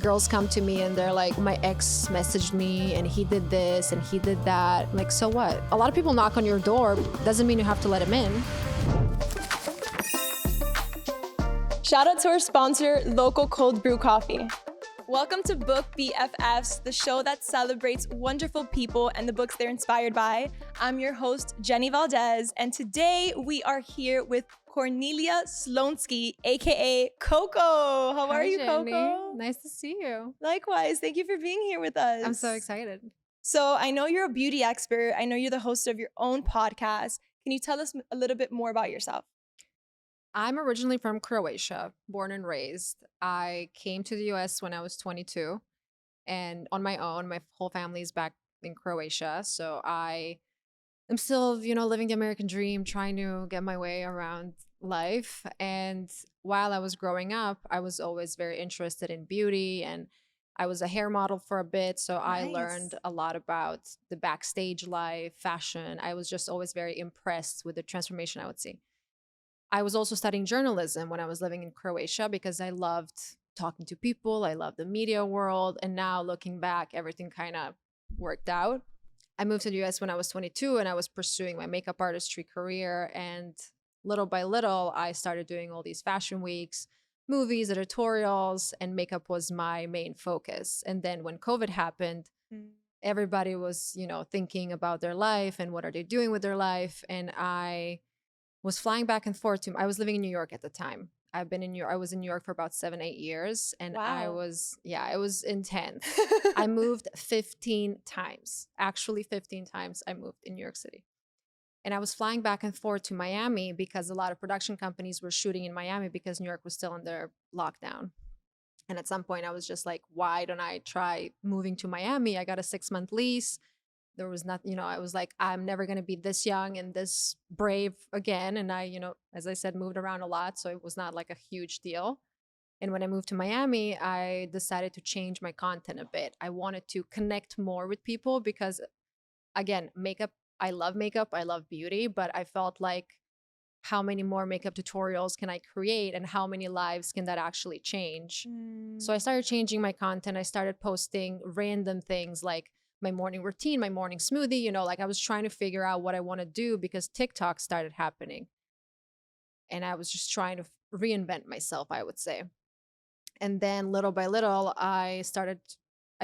girls come to me and they're like, my ex messaged me and he did this and he did that. I'm like, so what? A lot of people knock on your door. Doesn't mean you have to let them in. Shout out to our sponsor, Local Cold Brew Coffee. Welcome to Book BFFs, the show that celebrates wonderful people and the books they're inspired by. I'm your host, Jenny Valdez, and today we are here with Kornelija Slunjski, aka Koko. How are you, Jenny. Koko? Nice to see you. Likewise, thank you for being here with us. I'm so excited. So I know you're a beauty expert. I know you're the host of your own podcast. Can you tell us a little bit more about yourself? I'm originally from Croatia, born and raised. I came to the US when I was 22 and on my own. My whole family is back in Croatia. So I am still, living the American dream, trying to get my way around life. And while I was growing up, I was always very interested in beauty, and I was a hair model for a bit. So I learned a lot about the backstage life, fashion. I was just always very impressed with the transformation I would see. I was also studying journalism when I was living in Croatia because I loved talking to people. I loved the media world. And now looking back, everything kind of worked out. I moved to the US when I was 22 and I was pursuing my makeup artistry career. And little by little, I started doing all these fashion weeks, movies, editorials, and makeup was my main focus. And then when COVID happened, everybody was, thinking about their life and what are they doing with their life. And I was flying back and forth I was living in New York at the time. I was in New York for about 7-8 years. And it was intense. I moved 15 times. Actually, 15 times I moved in New York City. And I was flying back and forth to Miami because a lot of production companies were shooting in Miami because New York was still under lockdown. And at some point I was just like, why don't I try moving to Miami? I got a 6-month lease. There was not, I was like, I'm never going to be this young and this brave again. And I, as I said, moved around a lot. So it was not like a huge deal. And when I moved to Miami, I decided to change my content a bit. I wanted to connect more with people because, again, makeup, I love beauty, but I felt like how many more makeup tutorials can I create and how many lives can that actually change? So I started changing my content. I started posting random things like my morning routine, my morning smoothie, I was trying to figure out what I want to do because TikTok started happening. And I was just trying to reinvent myself, I would say. And then little by little, I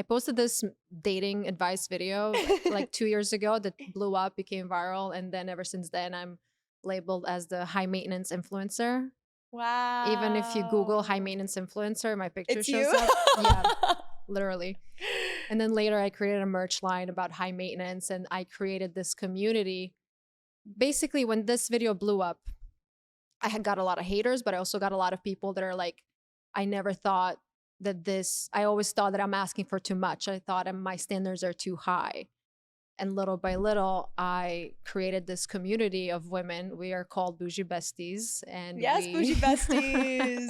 posted this dating advice video like 2 years ago that blew up, became viral. And then ever since then, I'm labeled as the high maintenance influencer. Wow. Even if you Google high maintenance influencer, my picture shows up. Yeah, literally. And then later I created a merch line about high maintenance and I created this community. Basically, when this video blew up, I had got a lot of haters, but I also got a lot of people that are like, I never thought I always thought that I'm asking for too much. I thought my standards are too high. And little by little, I created this community of women. We are called Boujee Besties. And Boujee Besties.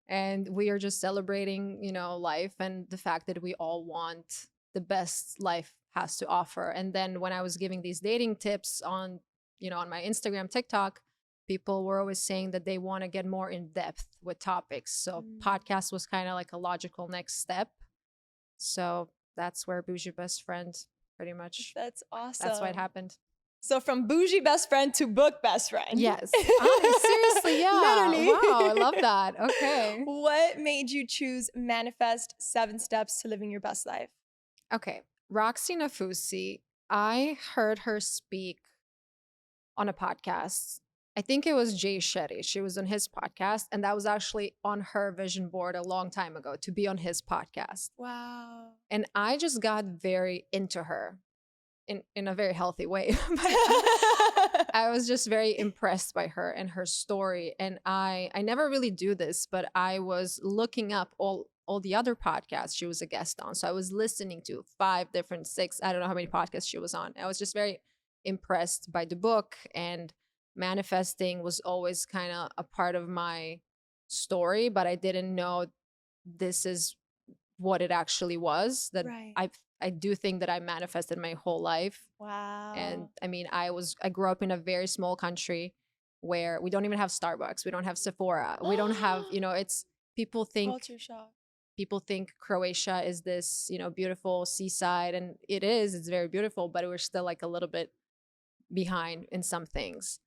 And we are just celebrating, life and the fact that we all want the best life has to offer. And then when I was giving these dating tips on my Instagram, TikTok, people were always saying that they want to get more in depth with topics. So podcast was kind of like a logical next step. So that's where Boujee Best Friend pretty much. That's awesome. That's why it happened. So from Boujee Best Friend to Book Best Friend. Yes. Seriously, yeah. Literally. Wow, I love that. Okay. What made you choose Manifest 7 Steps to Living Your Best Life? Okay. Roxi Nafousi, I heard her speak on a podcast. I think it was Jay Shetty. She was on his podcast, and that was actually on her vision board a long time ago to be on his podcast. Wow. And I just got very into her in a very healthy way. I was just very impressed by her and her story. And I never really do this, but I was looking up all the other podcasts she was a guest on. So I was listening to 5 different, 6, I don't know how many podcasts she was on. I was just very impressed by the book, and manifesting was always kind of a part of my story, but I didn't know this is what it actually was. That I do think that I manifested my whole life. Wow. And I mean, I grew up in a very small country where we don't even have Starbucks. We don't have Sephora. We don't have, it's people think culture shock. people think Croatia is this, beautiful seaside, and it is. It's very beautiful, but we're still like a little bit behind in some things.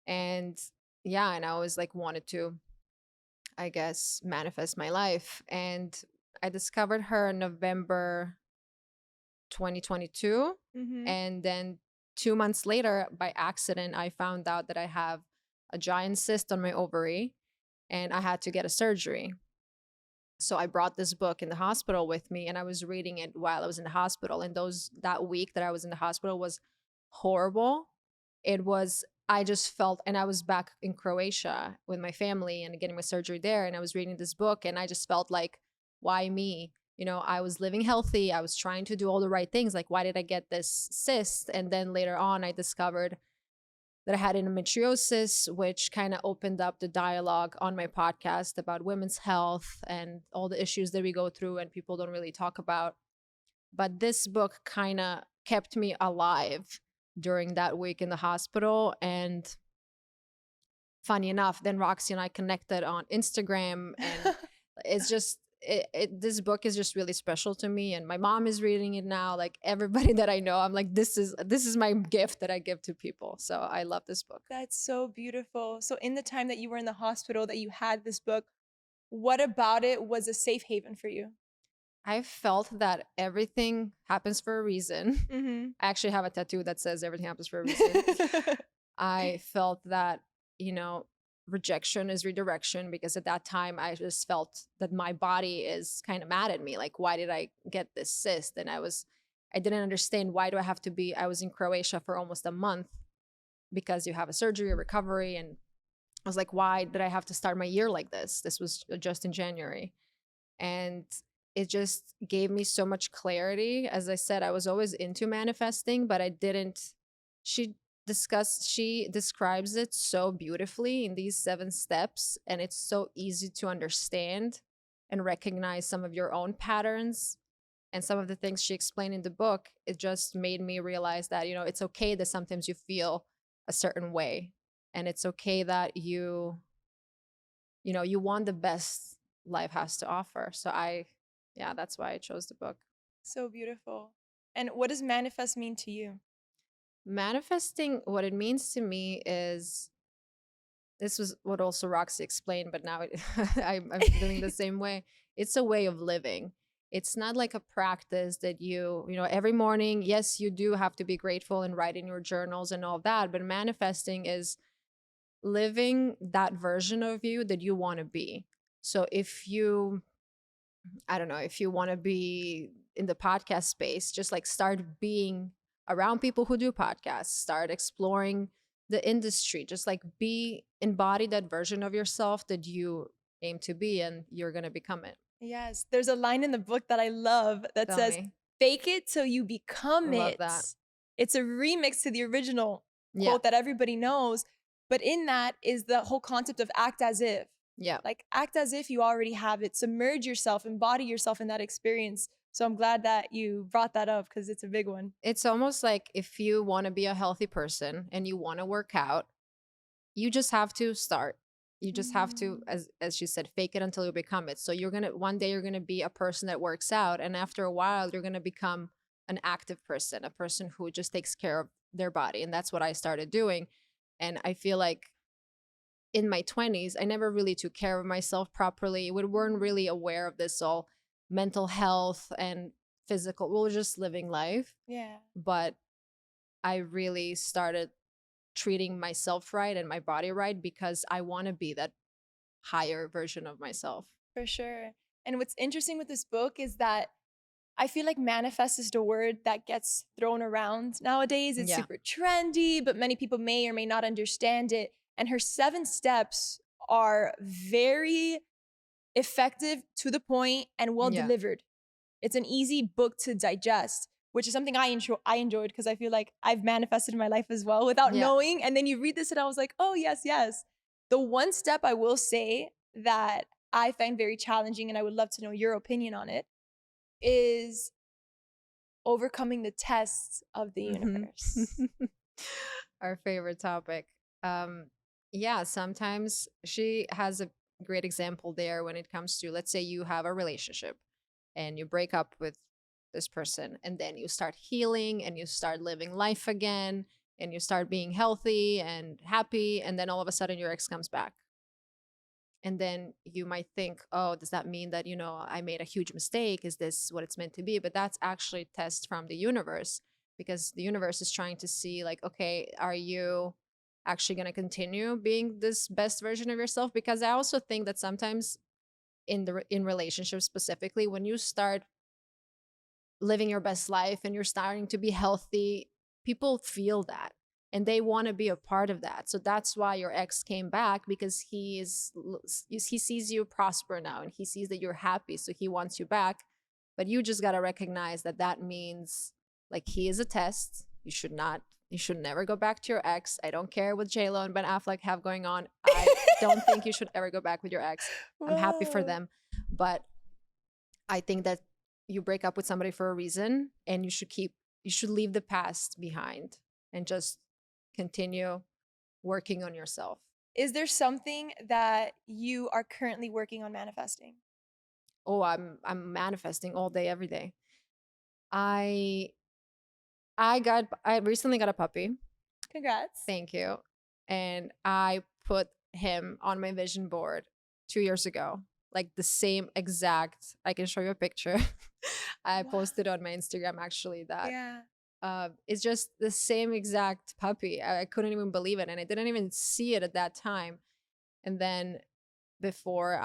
And yeah, and I always like wanted to, I guess, manifest my life. And I discovered her in November 2022. Mm-hmm. And then 2 months later, by accident, I found out that I have a giant cyst on my ovary and I had to get a surgery. So I brought this book in the hospital with me and I was reading it while I was in the hospital. And that week that I was in the hospital was horrible. It was, I just felt, and I was back in Croatia with my family and getting my surgery there. And I was reading this book and I just felt like, why me? I was living healthy. I was trying to do all the right things. Like, why did I get this cyst? And then later on, I discovered that I had endometriosis, which kind of opened up the dialogue on my podcast about women's health and all the issues that we go through and people don't really talk about. But this book kind of kept me alive during that week in the hospital. And funny enough, then Roxy and I connected on Instagram, and it's just, this book is just really special to me. And my mom is reading it now. Like everybody that I know, I'm like, this is my gift that I give to people. So I love this book. That's so beautiful. So in the time that you were in the hospital that you had this book, what about it was a safe haven for you? I felt that everything happens for a reason. Mm-hmm. I actually have a tattoo that says everything happens for a reason. I felt that, rejection is redirection, because at that time I just felt that my body is kind of mad at me. Like, why did I get this cyst? And I didn't understand, why do I have to be, I was in Croatia for almost a month because you have a surgery, a recovery. And I was like, why did I have to start my year like this? This was just in January. And it just gave me so much clarity. As I said, I was always into manifesting, but I didn't, she describes it so beautifully in these 7 steps, and it's so easy to understand and recognize some of your own patterns and some of the things she explained in the book. It just made me realize that, it's okay that sometimes you feel a certain way, and it's okay that you want the best life has to offer. So that's why I chose the book. So beautiful. And what does manifest mean to you? Manifesting, what it means to me is, this was what also Roxy explained, but now I'm feeling the same way. It's a way of living. It's not like a practice that every morning, yes, you do have to be grateful and write in your journals and all that, but manifesting is living that version of you that you want to be. So I don't know, if you want to be in the podcast space, just like start being around people who do podcasts, start exploring the industry, just like embody that version of yourself that you aim to be, and you're going to become it. Yes. There's a line in the book that I love that says, fake it till you become it. Love that. It's a remix to the original Yeah. quote that everybody knows. But in that is the whole concept of act as if. Yeah. Like act as if you already have it. Submerge yourself, embody yourself in that experience. So I'm glad that you brought that up because it's a big one. It's almost like if you want to be a healthy person and you want to work out, you just have to start. You just have to, as she said, fake it until you become it. So one day you're going to be a person that works out. And after a while, you're going to become an active person, a person who just takes care of their body. And that's what I started doing. And I feel like in my 20s, I never really took care of myself properly. We weren't really aware of this all mental health and physical. We were just living life. Yeah. But I really started treating myself right and my body right because I want to be that higher version of myself. For sure. And what's interesting with this book is that I feel like manifest is the word that gets thrown around nowadays. It's super trendy, but many people may or may not understand it. And her 7 steps are very effective, to the point, and well delivered. It's an easy book to digest, which is something I enjoyed because I feel like I've manifested in my life as well without knowing. And then you read this and I was like, oh, yes, yes. The one step I will say that I find very challenging, and I would love to know your opinion on it, is overcoming the tests of the universe. Our favorite topic. Sometimes she has great example there when it comes to, let's say you have a relationship and you break up with this person, and then you start healing and you start living life again and you start being healthy and happy, and then all of a sudden your ex comes back. And then you might think, oh, does that mean that, I made a huge mistake? Is this what it's meant to be? But that's actually a test from the universe, because the universe is trying to see, like, okay, are you actually going to continue being this best version of yourself? Because I also think that sometimes in relationships specifically, when you start living your best life and you're starting to be healthy, people feel that and they want to be a part of that. So that's why your ex came back, because he sees you prosper now and he sees that you're happy, so he wants you back. But you just got to recognize that that means, like, he is a test. You should never go back to your ex. I don't care what J-Lo and Ben Affleck have going on. I don't think you should ever go back with your ex. I'm happy for Whoa. them. But I think that you break up with somebody for a reason, and you should leave the past behind and just continue working on yourself. Is there something that you are currently working on manifesting? Oh, I'm manifesting all day, every day. I recently got a puppy. Congrats. Thank you. And I put him on my vision board 2 years ago. Like the same exact, I can show you a picture. I Wow. posted on my Instagram actually that Yeah. it's just the same exact puppy. I couldn't even believe it. And I didn't even see it at that time. And then before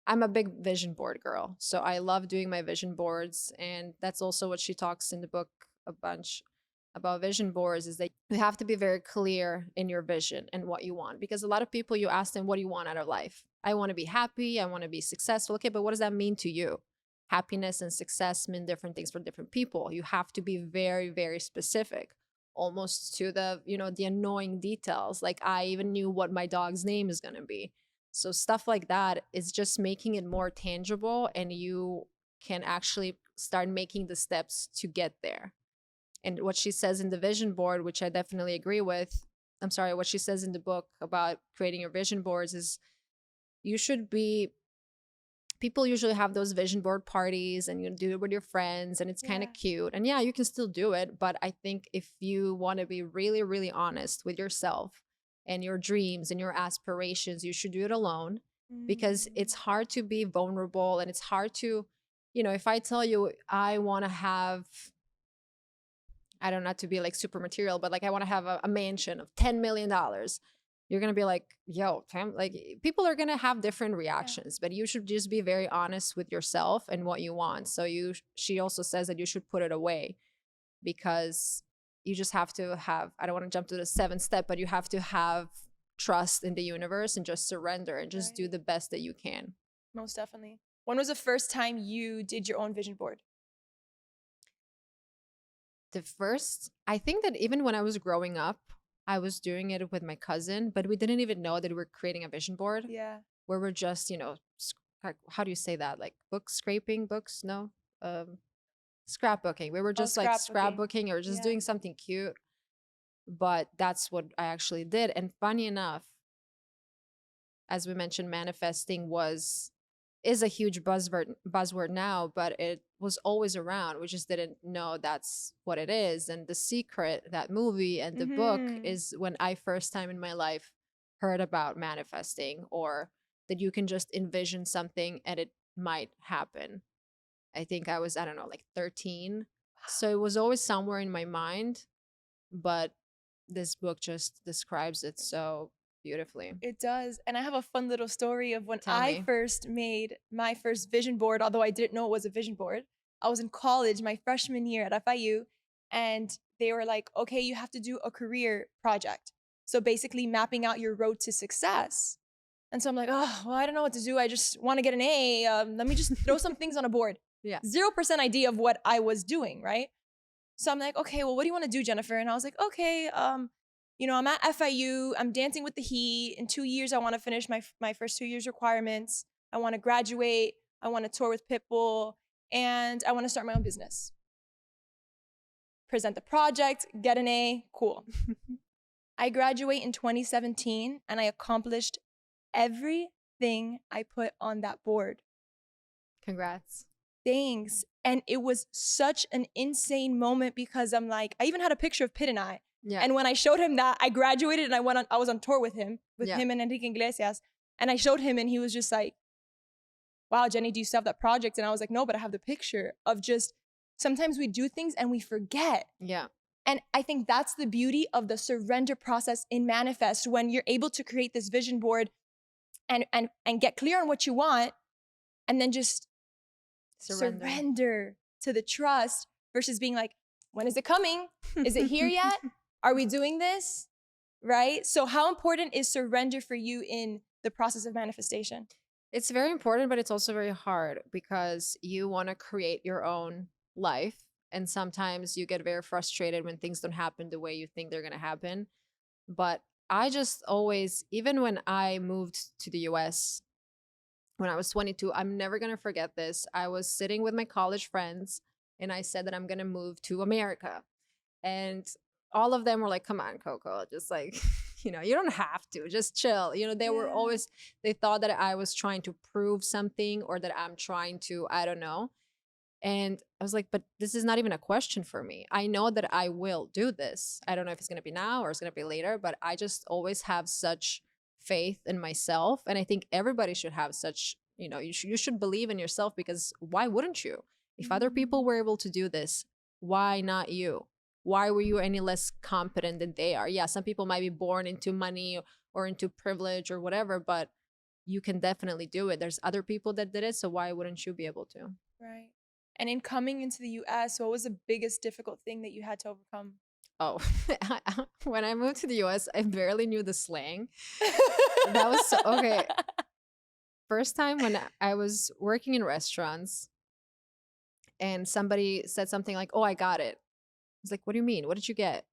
I'm a big vision board girl. So I love doing my vision boards. And that's also what she talks in the book a bunch about vision boards, is that you have to be very clear in your vision and what you want. Because a lot of people, you ask them, what do you want out of life? I want to be happy. I want to be successful. Okay, but what does that mean to you? Happiness and success mean different things for different people. You have to be very, very specific, almost to the annoying details. Like, I even knew what my dog's name is going to be. So stuff like that is just making it more tangible, and you can actually start making the steps to get there. And what she says in the vision board, which I definitely agree with, what she says in the book about creating your vision boards is, people usually have those vision board parties and you do it with your friends and it's kind of Yeah. cute. And yeah, you can still do it. But I think if you want to be really, really honest with yourself and your dreams and your aspirations, you should do it alone, because it's hard to be vulnerable, and it's hard to, if I tell you I want to have, I don't know, not to be like super material, but like I want to have a mansion of $10 million. You're going to be like, yo, like people are going to have different reactions, but you should just be very honest with yourself and what you want. So she also says that you should put it away, because you just have to have, I don't want to jump to the 7th step, but you have to have trust in the universe and just surrender and just do the best that you can. Most definitely. When was the first time you did your own vision board? I think that even when I was growing up, I was doing it with my cousin, but we didn't even know that we were creating a vision board. Yeah. Where we're just, how do you say that? Like book scraping books? No. Scrapbooking. We were just like scrapbooking or just doing something cute. But that's what I actually did. And funny enough, as we mentioned, manifesting is a huge buzzword now, but it was always around. We just didn't know that's what it is. And The Secret, that movie and the book, is when I first time in my life heard about manifesting, or that you can just envision something and it might happen. I think I was, I don't know, like 13. So it was always somewhere in my mind, but this book just describes it so beautifully. It does. And I have a fun little story of when Tell I me. first made my first vision board, although I didn't know it was a vision board. I was in college, my freshman year at FIU, and they were like, okay, you have to do a career project. So basically mapping out your road to success. And so I'm like, oh, well, I don't know what to do. I just want to get an A. Let me just throw some things on a board. Yeah. 0% idea of what I was doing, right? So I'm like, okay, well, what do you want to do, Jennifer? And I was like, okay, I'm at FIU. I'm dancing with the heat. In 2 years, I want to finish my first 2 years requirements. I want to graduate. I want to tour with Pitbull. And I want to start my own business. Present the project, get an A, cool. I graduate in 2017 and I accomplished everything I put on that board. Congrats. Thanks. And it was such an insane moment because I'm like, I even had a picture of Pitt and I. Yeah. And when I showed him that, I graduated and I was on tour with him Yeah. and Enrique Iglesias. And I showed him and he was just like, wow, Jenny, do you still have that project? And I was like, no, but I have the picture of just, sometimes we do things and we forget. Yeah. And I think that's the beauty of the surrender process in Manifest, when you're able to create this vision board and get clear on what you want and then just surrender to the trust versus being like, when is it coming? Is it here yet? Are we doing this? Right? So how important is surrender for you in the process of manifestation? It's very important, but it's also very hard because you want to create your own life. And sometimes you get very frustrated when things don't happen the way you think they're going to happen. But I just always, even when I moved to the US when I was 22, I'm never going to forget this. I was sitting with my college friends and I said that I'm going to move to America. And all of them were like, come on, Coco, just like, you know, you don't have to, just chill. You know, they were always, they thought that I was trying to prove something or that I'm trying to, I don't know. And I was like, but this is not even a question for me. I know that I will do this. I don't know if it's going to be now or it's going to be later, but I just always have such faith in myself. And I think everybody should have such, you know, you should believe in yourself, because why wouldn't you? If other people were able to do this, why not you? Why were you any less competent than they are? Yeah, some people might be born into money or into privilege or whatever, but you can definitely do it. There's other people that did it, so why wouldn't you be able to? Right. And in coming into the US, what was the biggest difficult thing that you had to overcome? Oh, when I moved to the US, I barely knew the slang. That was so, okay. First time when I was working in restaurants and somebody said something like, oh, I got it. I was like, what do you mean? What did you get?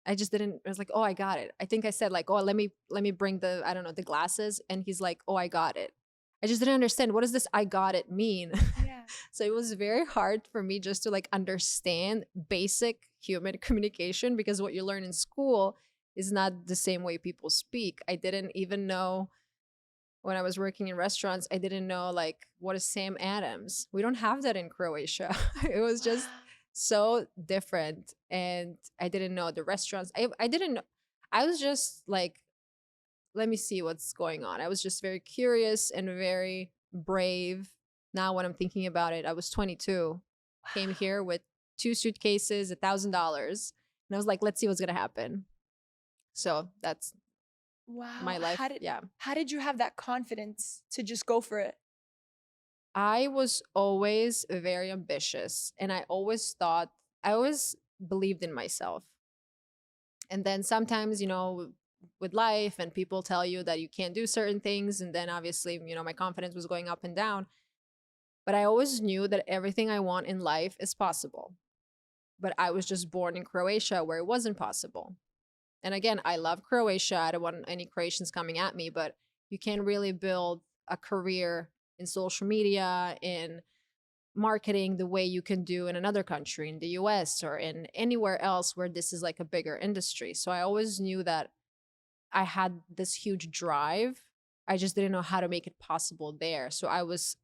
I just didn't, I was like, oh, I got it. I think I said like, oh, let me bring the, I don't know, the glasses. And he's like, oh, I got it. I just didn't understand. What does this I got it mean? Yeah. So it was very hard for me just to like understand basic human communication, because what you learn in school is not the same way people speak. I didn't even know, when I was working in restaurants, I didn't know like, what is Sam Adams? We don't have that in Croatia. It was just so different. And I didn't know the restaurants. I didn't know. I was just like, let me see what's going on. I was just very curious and very brave. Now, when I'm thinking about it, I was 22, came here with 2 suitcases, $1,000. And I was like, let's see what's going to happen. So that's my life. How did you have that confidence to just go for it? I was always very ambitious, and I always believed in myself. And then sometimes, you know, with life and people tell you that you can't do certain things. And then obviously, you know, my confidence was going up and down. But I always knew that everything I want in life is possible. But I was just born in Croatia where it wasn't possible. And again, I love Croatia. I don't want any Croatians coming at me, but you can't really build a career in social media, in marketing, the way you can do in another country, in the US or in anywhere else where this is like a bigger industry. So I always knew that I had this huge drive. I just didn't know how to make it possible there. So I was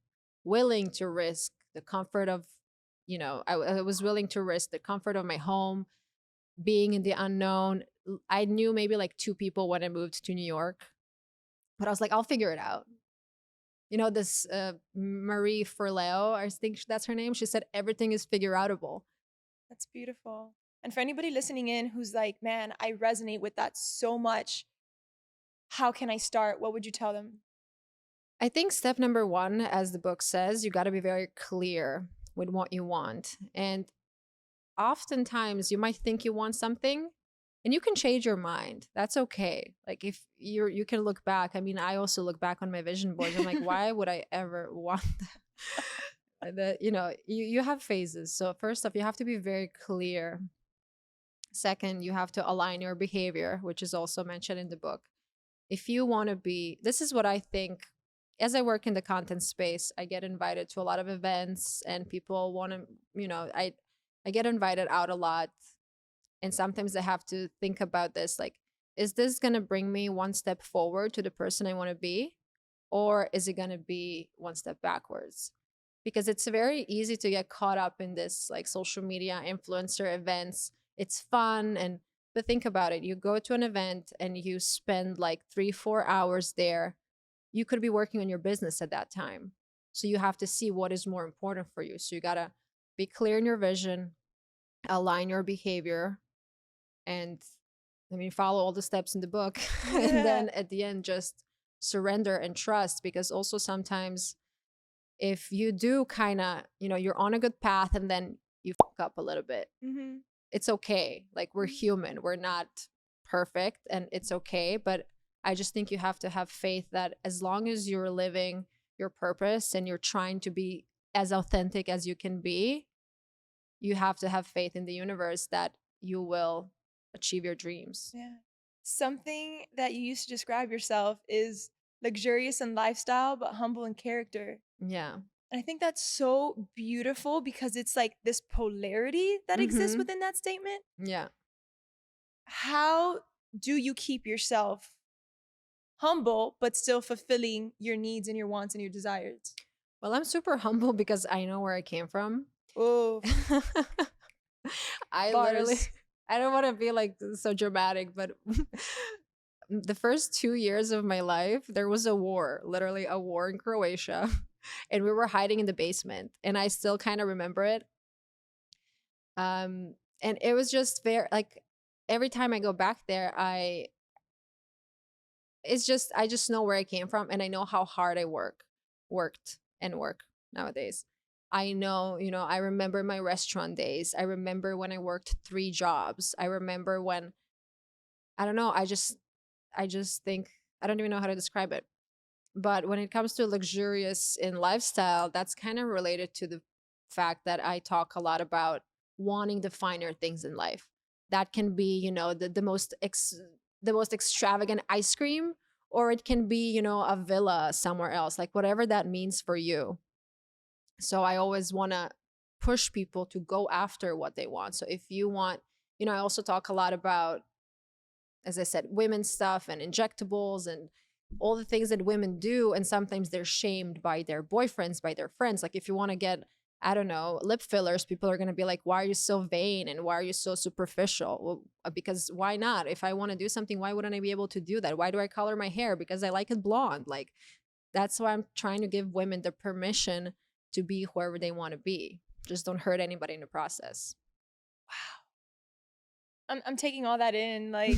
willing to risk the comfort of, you know, I was willing to risk the comfort of my home, being in the unknown. I knew maybe like 2 people when I moved to New York, but I was like, I'll figure it out. You know, this Marie Forleo, I think that's her name. She said, everything is figure outable. That's beautiful. And for anybody listening in who's like, man, I resonate with that so much, how can I start? What would you tell them? I think step number 1, as the book says, you got to be very clear with what you want. And oftentimes you might think you want something and you can change your mind. That's okay. Like if you can look back. I mean, I also look back on my vision boards. I'm like, why would I ever want that? You know, you have phases. So first off, you have to be very clear. Second, you have to align your behavior, which is also mentioned in the book. If you want to be, this is what I think. As I work in the content space, I get invited to a lot of events and people want to, you know, I get invited out a lot. And sometimes I have to think about this, like, is this going to bring me one step forward to the person I want to be? Or is it going to be one step backwards? Because it's very easy to get caught up in this like social media influencer events. It's fun. But think about it. You go to an event and you spend like 3, 4 hours there. You could be working on your business at that time. So you have to see what is more important for you. So you got to be clear in your vision, align your behavior, and I mean, follow all the steps in the book. And then at the end, just surrender and trust. Because also sometimes if you do kind of, you're on a good path and then you fuck up a little bit, it's okay. Like, we're human, we're not perfect, and it's okay. But I just think you have to have faith that as long as you're living your purpose and you're trying to be as authentic as you can be, you have to have faith in the universe that you will achieve your dreams. Yeah. Something that you used to describe yourself is luxurious in lifestyle, but humble in character. Yeah. And I think that's so beautiful because it's like this polarity that exists within that statement. Yeah. How do you keep yourself humble, but still fulfilling your needs and your wants and your desires? Well, I'm super humble because I know where I came from. Oh, I literally, I don't want to be like so dramatic, but the first 2 years of my life, there was a war, literally a war in Croatia. And we were hiding in the basement. And I still kind of remember it. And it was just very, like, every time I go back there, I just know where I came from, and I know how hard I worked nowadays. I know, I remember my restaurant days. I remember when I worked 3 jobs. I remember when, I don't know, I just think, I don't even know how to describe it. But when it comes to luxurious in lifestyle, that's kind of related to the fact that I talk a lot about wanting the finer things in life. That can be, the most extravagant ice cream, or it can be, a villa somewhere else, like whatever that means for you. So I always want to push people to go after what they want. So if you want, I also talk a lot about, as I said, women's stuff and injectables and all the things that women do. And sometimes they're shamed by their boyfriends, by their friends. Like, if you want to get, I don't know, lip fillers, people are going to be like, why are you so vain? And why are you so superficial? Well, because why not? If I want to do something, why wouldn't I be able to do that? Why do I color my hair? Because I like it blonde. Like, that's why I'm trying to give women the permission to be whoever they want to be. Just don't hurt anybody in the process. I'm taking all that in, like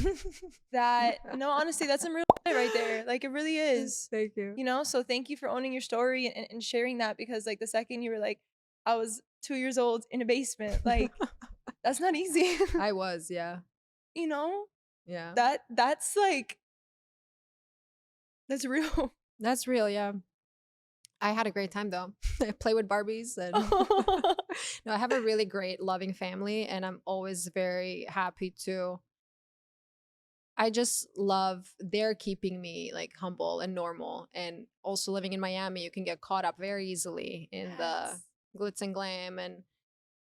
that. No, honestly, that's some real shit right there. Like, it really is. Thank you. So thank you for owning your story and sharing that, because like the second you were like, I was 2 years old in a basement, like that's not easy. I was, yeah. Yeah. That's real. That's real, yeah. I had a great time though. I play with Barbies and no, I have a really great loving family, and I'm always very happy to, I just love they're keeping me like humble and normal. And also living in Miami, you can get caught up very easily in the glitz and glam and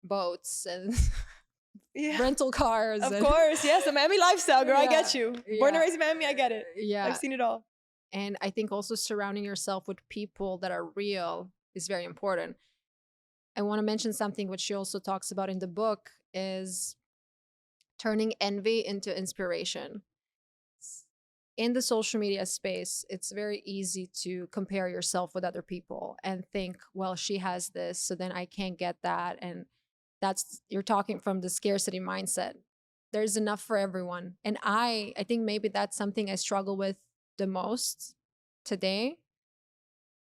boats and rental cars. Of course, yes, the Miami lifestyle, girl. I get you. Born and raised in Miami, I get it. Yeah. I've seen it all. And I think also surrounding yourself with people that are real is very important. I want to mention something which she also talks about in the book, is turning envy into inspiration. In the social media space, it's very easy to compare yourself with other people and think, well, she has this, so then I can't get that. And you're talking from the scarcity mindset. There's enough for everyone. And I think maybe that's something I struggle with the most today,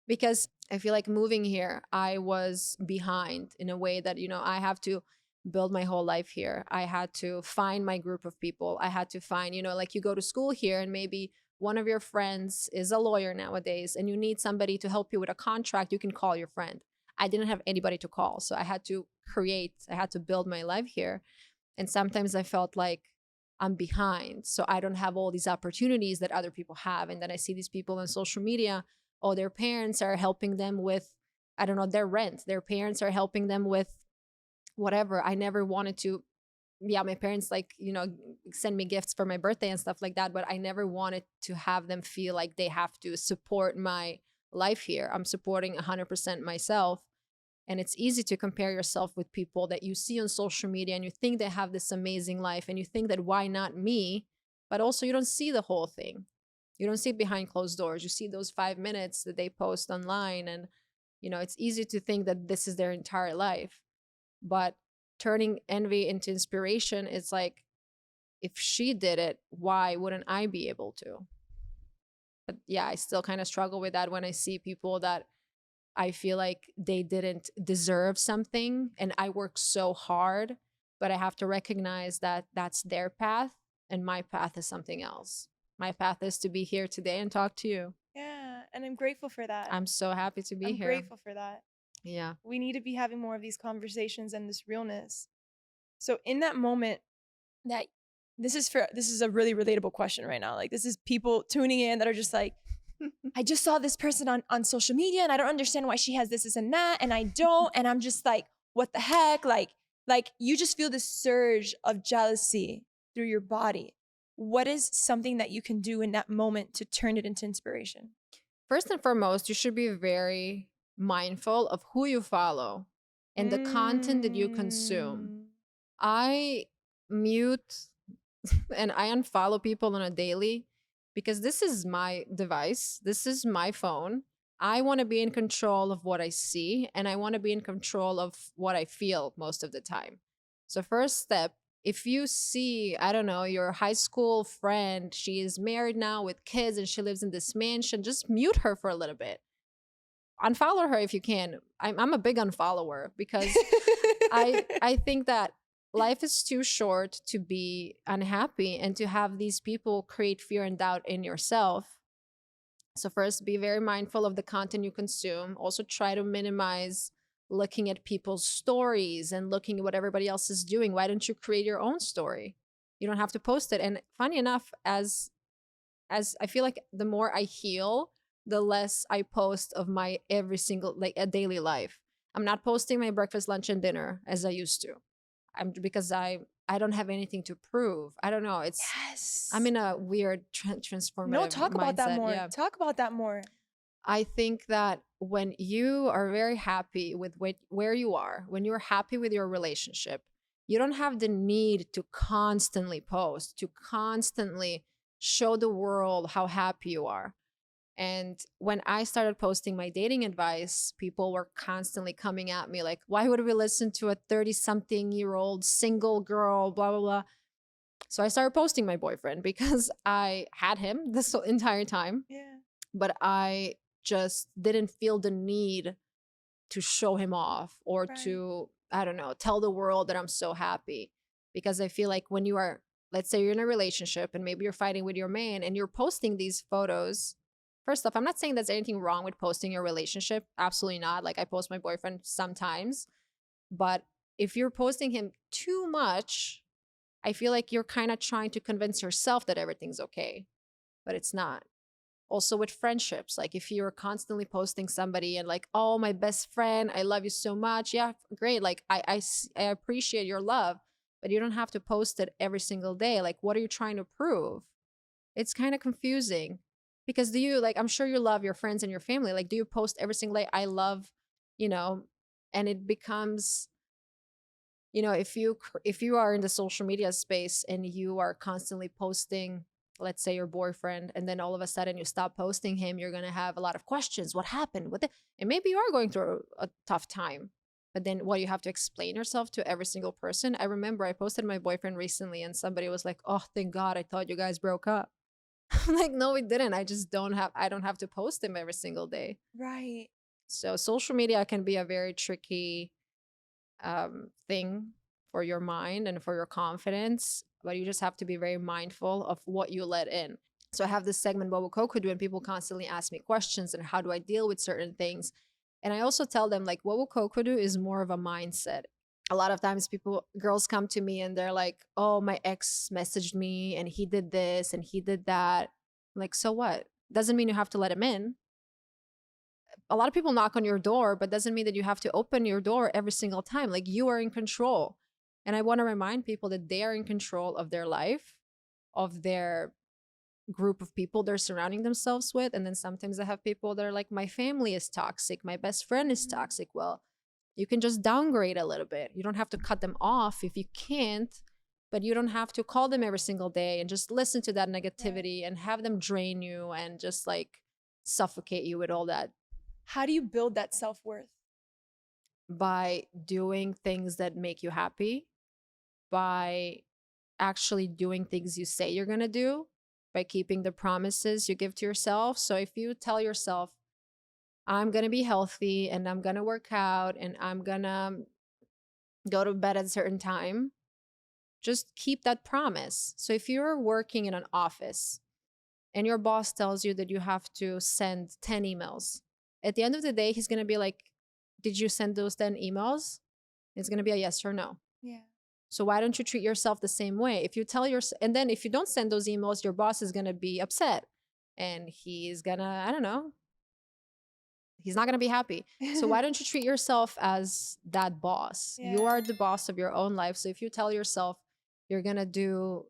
because I feel like moving here, I was behind in a way that, I have to build my whole life here. I had to find my group of people. I had to find, like, you go to school here and maybe one of your friends is a lawyer nowadays and you need somebody to help you with a contract, you can call your friend. I didn't have anybody to call. So I had to build my life here. And sometimes I felt like I'm behind. So I don't have all these opportunities that other people have. And then I see these people on social media, their parents are helping them with, I don't know, their rent. Their parents are helping them with whatever. I never wanted to yeah, my parents like, you know, send me gifts for my birthday and stuff like that, but I never wanted to have them feel like they have to support my life here. I'm supporting 100% myself. And it's easy to compare yourself with people that you see on social media and you think they have this amazing life and you think that why not me? But also you don't see the whole thing. You don't see behind closed doors. You see those 5 minutes that they post online, and you know, it's easy to think that this is their entire life. But turning envy into inspiration, it's like, if she did it, why wouldn't I be able to? But yeah, I still kind of struggle with that when I see people that I feel like they didn't deserve something and I work so hard, but I have to recognize that that's their path and my path is something else. My path is to be here today and talk to you. Yeah, and I'm grateful for that. I'm so happy to be I'm here. grateful for that. Yeah. We need to be having more of these conversations and this realness. So in that moment that this is a really relatable question right now. Like, this is people tuning in that are just like, I just saw this person on social media and I don't understand why she has this and that, and I don't, and I'm just like, what the heck? Like you just feel this surge of jealousy through your body. What is something that you can do in that moment to turn it into inspiration? First and foremost, you should be very mindful of who you follow and the content that you consume. Mm. I mute and I unfollow people on a daily because this is my device. This is my phone. I want to be in control of what I see and I want to be in control of what I feel most of the time. So, first step, if you see, I don't know, your high school friend, she is married now with kids and she lives in this mansion, just mute her for a little bit. Unfollow her if you can. I'm a big unfollower because I think that life is too short to be unhappy and to have these people create fear and doubt in yourself. So first, be very mindful of the content you consume. Also try to minimize looking at people's stories and looking at what everybody else is doing. Why don't you create your own story? You don't have to post it. And funny enough, as I feel like the more I heal, the less I post of my every single like a daily life. I'm not posting my breakfast, lunch, and dinner as I used to. I'm because I don't have anything to prove. I don't know. It's Yes. I'm in a weird No, transformative talk about that mindset. more. Yeah. Talk about that more. I think that when you are very happy with where you are, when you're happy with your relationship, you don't have the need to constantly post, to constantly show the world how happy you are. And when I started posting my dating advice, people were constantly coming at me like, why would we listen to a 30-something-year-old single girl, blah, blah, blah. So I started posting my boyfriend because I had him this entire time, Yeah. but I just didn't feel the need to show him off or Right. to, I don't know, tell the world that I'm so happy. Because I feel like when you are, let's say you're in a relationship and maybe you're fighting with your man and you're posting these photos. First off, I'm not saying there's anything wrong with posting your relationship. Absolutely not. Like I post my boyfriend sometimes. But if you're posting him too much, I feel like you're kind of trying to convince yourself that everything's okay, but it's not. Also with friendships, like if you're constantly posting somebody and like, oh, my best friend, I love you so much. Yeah, great. Like I appreciate your love, but you don't have to post it every single day. Like, what are you trying to prove? It's kind of confusing because do you like, I'm sure you love your friends and your family. Like, do you post every single day? I love, you know, and it becomes, you know, if you are in the social media space and you are constantly posting, let's say your boyfriend, and then all of a sudden you stop posting him, you're going to have a lot of questions. What happened? And maybe you are going through a tough time, but then what, you have to explain yourself to every single person. I remember I posted my boyfriend recently and somebody was like, oh, thank God, I thought you guys broke up. I'm like, no, we didn't. I don't have to post him every single day. Right. So social media can be a very tricky thing for your mind and for your confidence, but you just have to be very mindful of what you let in. So I have this segment, what will Koko do, and people constantly ask me questions and how do I deal with certain things. And I also tell them like, what will Koko do is more of a mindset. A lot of times girls come to me and they're like, oh, my ex messaged me and he did this and he did that. I'm like, so what? Doesn't mean you have to let him in. A lot of people knock on your door, but doesn't mean that you have to open your door every single time. Like, you are in control. And I want to remind people that they are in control of their life, of their group of people they're surrounding themselves with. And then sometimes I have people that are like, my family is toxic, my best friend is toxic. Well, you can just downgrade a little bit. You don't have to cut them off if you can't, but you don't have to call them every single day and just listen to that negativity and have them drain you and just like suffocate you with all that. How do you build that self-worth? By doing things that make you happy, by actually doing things you say you're going to do, by keeping the promises you give to yourself. So if you tell yourself, I'm going to be healthy and I'm going to work out and I'm going to go to bed at a certain time, just keep that promise. So if you're working in an office and your boss tells you that you have to send 10 emails, at the end of the day, he's going to be like, did you send those 10 emails? It's going to be a yes or no. Yeah. So why don't you treat yourself the same way? If you tell yourself, and then if you don't send those emails, your boss is going to be upset and he's going to, I don't know, he's not going to be happy. So why don't you treat yourself as that boss? Yeah. You are the boss of your own life. So if you tell yourself you're going to do,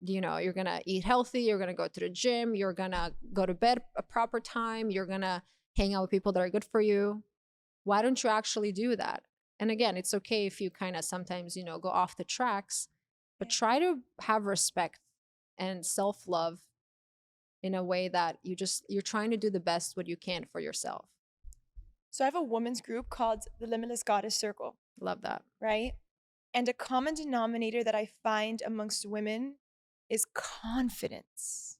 you know, you're going to eat healthy, you're going to go to the gym, you're going to go to bed a proper time, you're going to hang out with people that are good for you, why don't you actually do that? And again, it's okay if you kind of sometimes, you know, go off the tracks, but try to have respect and self-love in a way that you're trying to do the best what you can for yourself. So I have a women's group called the Limitless Goddess Circle. Love that. Right? And a common denominator that I find amongst women is confidence.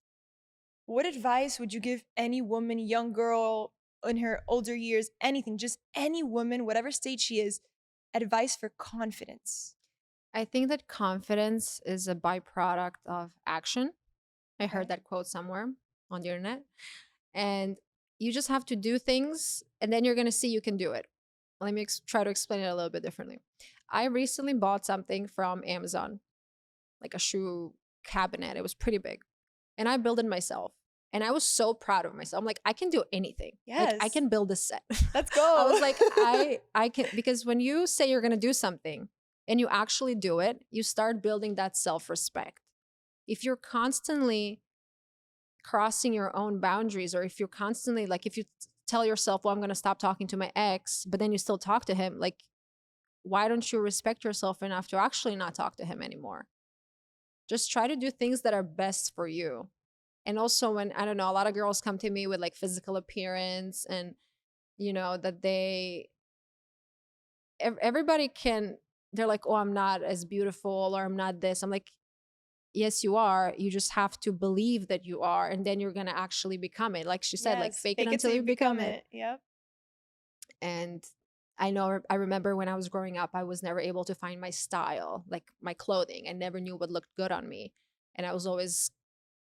What advice would you give any woman, young girl in her older years, anything, just any woman, whatever stage she is, advice for confidence? I think that confidence is a byproduct of action. I heard that quote somewhere on the internet. And you just have to do things and then you're going to see you can do it. Let me try to explain it a little bit differently. I recently bought something from Amazon, like a shoe cabinet. It was pretty big. And I built it myself. And I was so proud of myself. I'm like, I can do anything. Yes. Like, I can build a set. Let's go. I was like, I can, because when you say you're going to do something and you actually do it, you start building that self-respect. If you're constantly crossing your own boundaries, or if you're constantly like, if you tell yourself, well, I'm going to stop talking to my ex, but then you still talk to him, like, why don't you respect yourself enough to actually not talk to him anymore? Just try to do things that are best for you. And also when, I don't know, a lot of girls come to me with like physical appearance and, you know, that everybody can, they're like, oh, I'm not as beautiful or I'm not this. I'm like, yes, you are. You just have to believe that you are. And then you're going to actually become it. Like she said, like fake it until you become it. Yep. And I remember when I was growing up, I was never able to find my style, like my clothing. I never knew what looked good on me. And I was always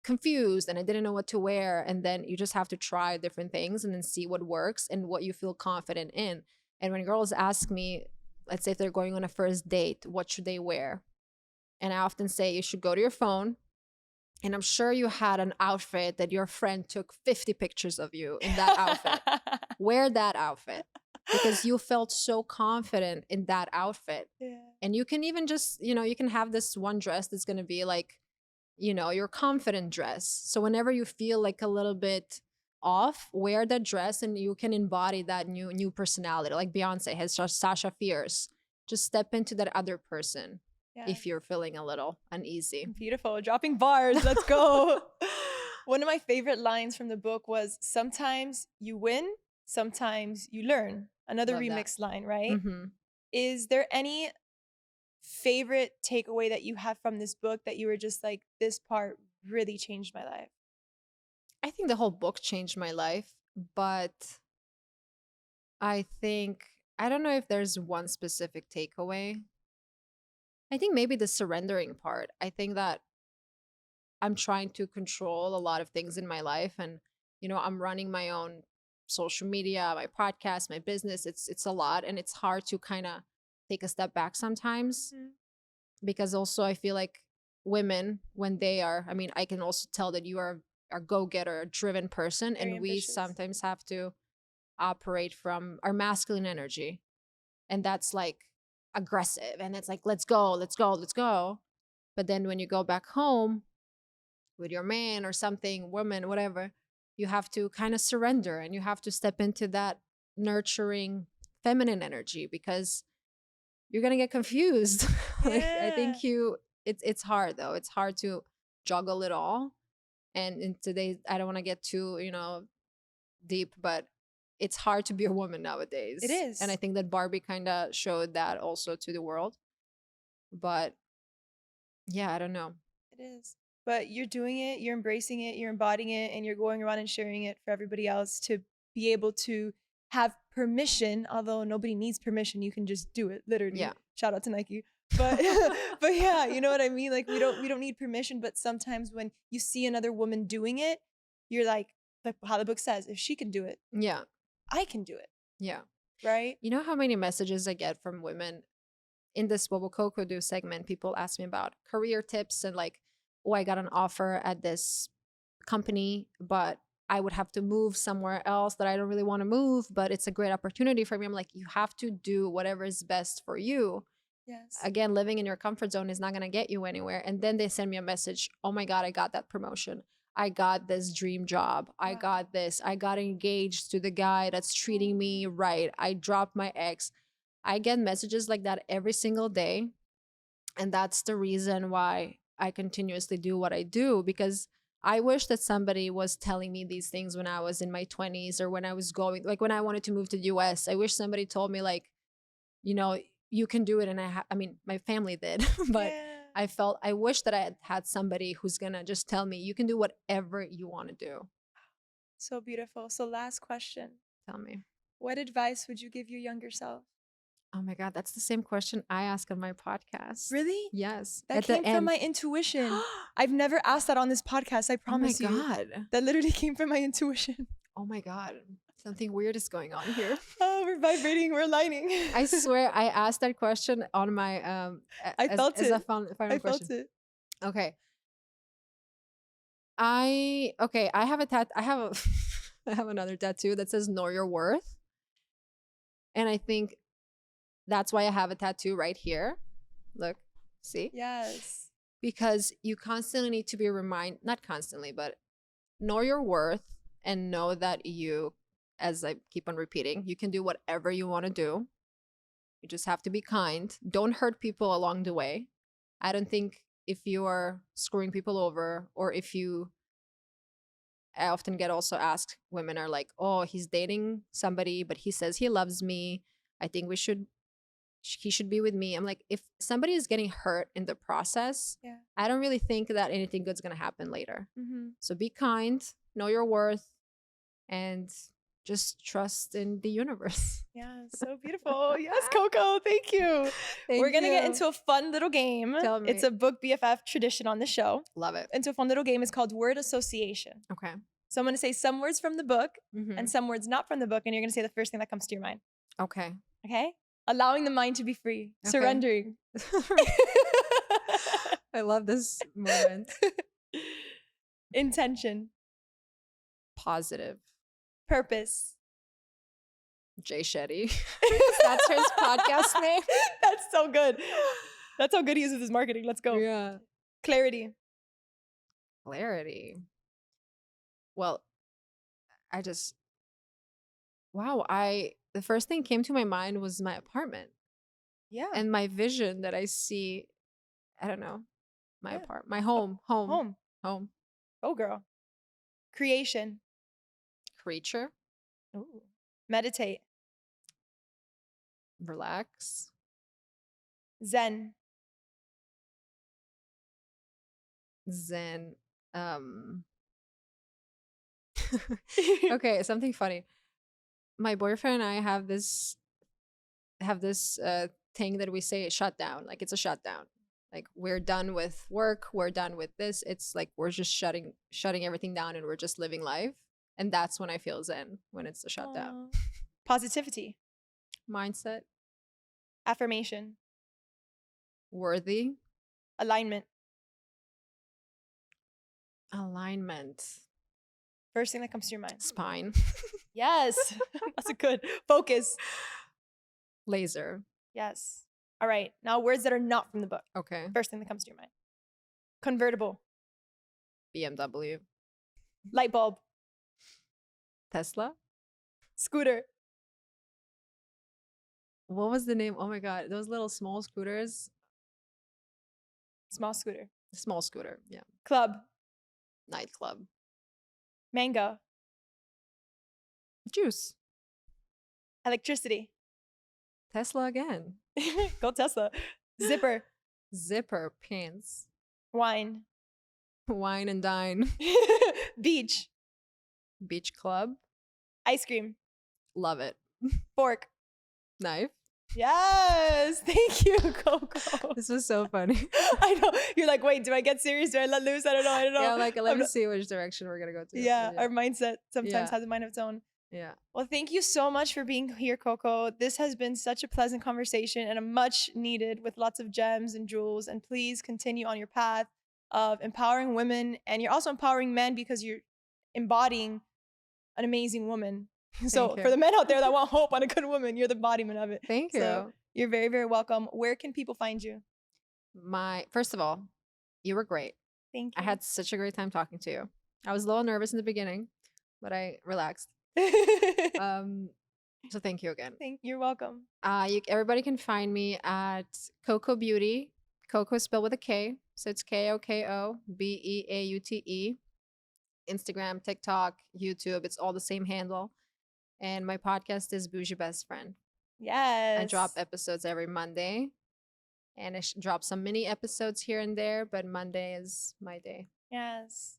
confused and I didn't know what to wear. And then you just have to try different things and then see what works and what you feel confident in. And when girls ask me, let's say if they're going on a first date, what should they wear? And I often say you should go to your phone. And I'm sure you had an outfit that your friend took 50 pictures of you in that outfit. Wear that outfit because you felt so confident in that outfit. Yeah. And you can even just, you know, you can have this one dress that's going to be like, you know, your confident dress. So whenever you feel like a little bit off, wear that dress and you can embody that new personality. Like Beyonce has Sasha Fierce. Just step into that other person if you're feeling a little uneasy. Beautiful. Dropping bars. Let's go. One of my favorite lines from the book was, sometimes you win, sometimes you learn. Another Love remix that. line, right? Mm-hmm. Is there any favorite takeaway that you have from this book that you were just like, this part really changed my life? I think the whole book changed my life, but I don't know if there's one specific takeaway. I think maybe the surrendering part. I think that I'm trying to control a lot of things in my life and, you know, I'm running my own social media, my podcast, my business. It's a lot and it's hard to kind of take a step back sometimes because also I feel like women, when they are, I mean, I can also tell that you are a go-getter, a driven person, Very and ambitious. we sometimes have to operate from our masculine energy. And that's like aggressive and it's like, let's go, let's go, let's go. But then when you go back home with your man or something, woman, whatever, you have to kind of surrender and you have to step into that nurturing feminine energy because you're gonna get confused. Like I Yeah. think it's hard though. It's hard to juggle it all. And in today, I don't want to get too, deep, but it's hard to be a woman nowadays. It And I is. think that Barbie kind of showed that also to the world. But yeah, I don't know. It is. But you're doing it, you're embracing it, you're embodying it, and you're going around and sharing it for everybody else to be able to have permission, although nobody needs permission, you can just do it, literally. Yeah. Shout out to Nike. But but yeah, you know what I mean? Like we don't need permission, but sometimes when you see another woman doing it, you're like how the book says, if she can do it, Yeah. I can do it, Yeah. right? You know how many messages I get from women in this What Will Coco Do segment? People ask me about career tips and like, oh, I got an offer at this company, but I would have to move somewhere else that I don't really want to move, but it's a great opportunity for me. I'm like, you have to do whatever is best for you. Yes. Again, living in your comfort zone is not going to get you anywhere. And then they send me a message, oh my God, I got that promotion. I got this dream job. I Wow. got this. I got engaged to the guy that's treating me right. I dropped my ex. I get messages like that every single day. And that's the reason why I continuously do what I do, because I wish that somebody was telling me these things when I was in my 20s or when I was going, like when I wanted to move to the US. I wish somebody told me, like, you can do it. And I mean, my family did, but Yeah. I wish that I had had somebody who's gonna just tell me, you can do whatever you want to do. So beautiful. So last question. Tell me. What advice would you give your younger self? Oh my God, that's the same question I ask on my podcast. Really? Yes. That At the came from end. my intuition. I've never asked that on this podcast, I Oh my promise you. God. That literally came from my intuition. Oh my God. Something weird is going on here. Oh, we're vibrating, we're aligning. I swear I asked that question on my I felt as it. a final I question. felt it. Okay. I have a I have a I have another tattoo that says know your worth. And I think that's why I have a tattoo right here. Look, see? Yes. Because you constantly need to be not constantly, but know your worth and know that you, as I keep on repeating, you can do whatever you want to do. You just have to be kind. Don't hurt people along the way. I don't think if you are screwing people over or if you, I often get also asked, women are like, oh, he's dating somebody, but he says he loves me. I think he should be with me. I'm like, if somebody is getting hurt in the process, Yeah. I don't really think that anything good's going to happen later. Mm-hmm. So be kind, know your worth, and just trust in the universe. Yeah, so beautiful. Yes, Coco, thank you. We're going to get into a fun little game. Tell me. It's a book BFF tradition on the show. Love it. Into a fun little game. It's called word association. Okay. So I'm going to say some words from the book Mhm. and some words not from the book, and you're going to say the first thing that comes to your mind. Okay. Okay? Allowing the mind to be free. Okay. Surrendering. I love this moment. Intention. Positive. Purpose. Jay Shetty. That's his podcast name. That's so good. That's how good he is with his marketing. Let's go. Yeah. Clarity. Clarity. Well, the first thing came to my mind was my apartment Yeah. and my vision that I see. I don't know. My Yeah. apartment, my home. Home. Oh, girl. Creation. Creature. Ooh. Meditate. Relax. Zen. Zen. Okay, something funny. My boyfriend and I have this thing that we say shut down. Like it's a shutdown. Like we're done with work, we're done with this. It's like we're just shutting everything down and we're just living life. And that's when I feel zen, when it's the shutdown. Aw. Positivity. Mindset. Affirmation. Worthy. Alignment. Alignment. First thing that comes to your mind. Spine. Yes. That's a good. Focus. Laser. Yes. All right, now words that are not from the book. Okay. First thing that comes to your mind. Convertible. BMW. Light bulb. Tesla. Scooter. What was the name? Oh my God. Those little small scooters. Small scooter. Small scooter. Yeah. Club. Nightclub. Mango. Juice. Electricity. Tesla again. Go Tesla. Zipper. Zipper. Pants. Wine. Wine and dine. Beach. Beach club. Ice cream. Love it. Fork. Knife. Yes. Thank you, Koko. This was so funny. I know. You're like, wait, do I get serious? Do I let loose? I don't know. Yeah, like let I'm me not- see which direction we're gonna go to. Yeah, our mindset sometimes Yeah. has a mind of its own. Yeah. Well, thank you so much for being here, Koko. This has been such a pleasant conversation and a much needed with lots of gems and jewels. And please continue on your path of empowering women. And you're also empowering men because you're embodying an amazing woman. So Thank you. for the men out there that want hope on a good woman, you're the embodiment of it. Thank you. So you're very, very welcome. Where can people find you? First of all, you were great. Thank I you. had such a great time talking to you. I was a little nervous in the beginning, but I relaxed. So thank you again. You're welcome. Everybody can find me at Koko Beauty. Koko is spelled with a K, so it's KOKOBEAUTE. Instagram, TikTok, YouTube, it's all the same handle. And my podcast is Boujee Best Friend. Yes. I drop episodes every Monday, and I drop some mini episodes here and there, but Monday is my day. Yes.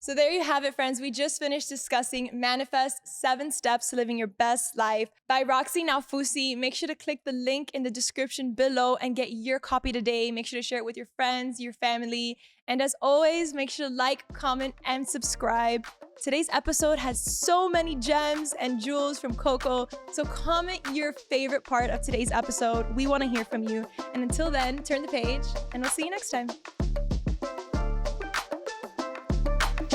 So there you have it, friends. We just finished discussing Manifest 7 Steps to Living Your Best Life by Roxi Nafousi. Make sure to click the link in the description below and get your copy today. Make sure to share it with your friends, your family. And as always, make sure to like, comment, and subscribe. Today's episode has so many gems and jewels from Koko. So comment your favorite part of today's episode. We want to hear from you. And until then, turn the page and we'll see you next time.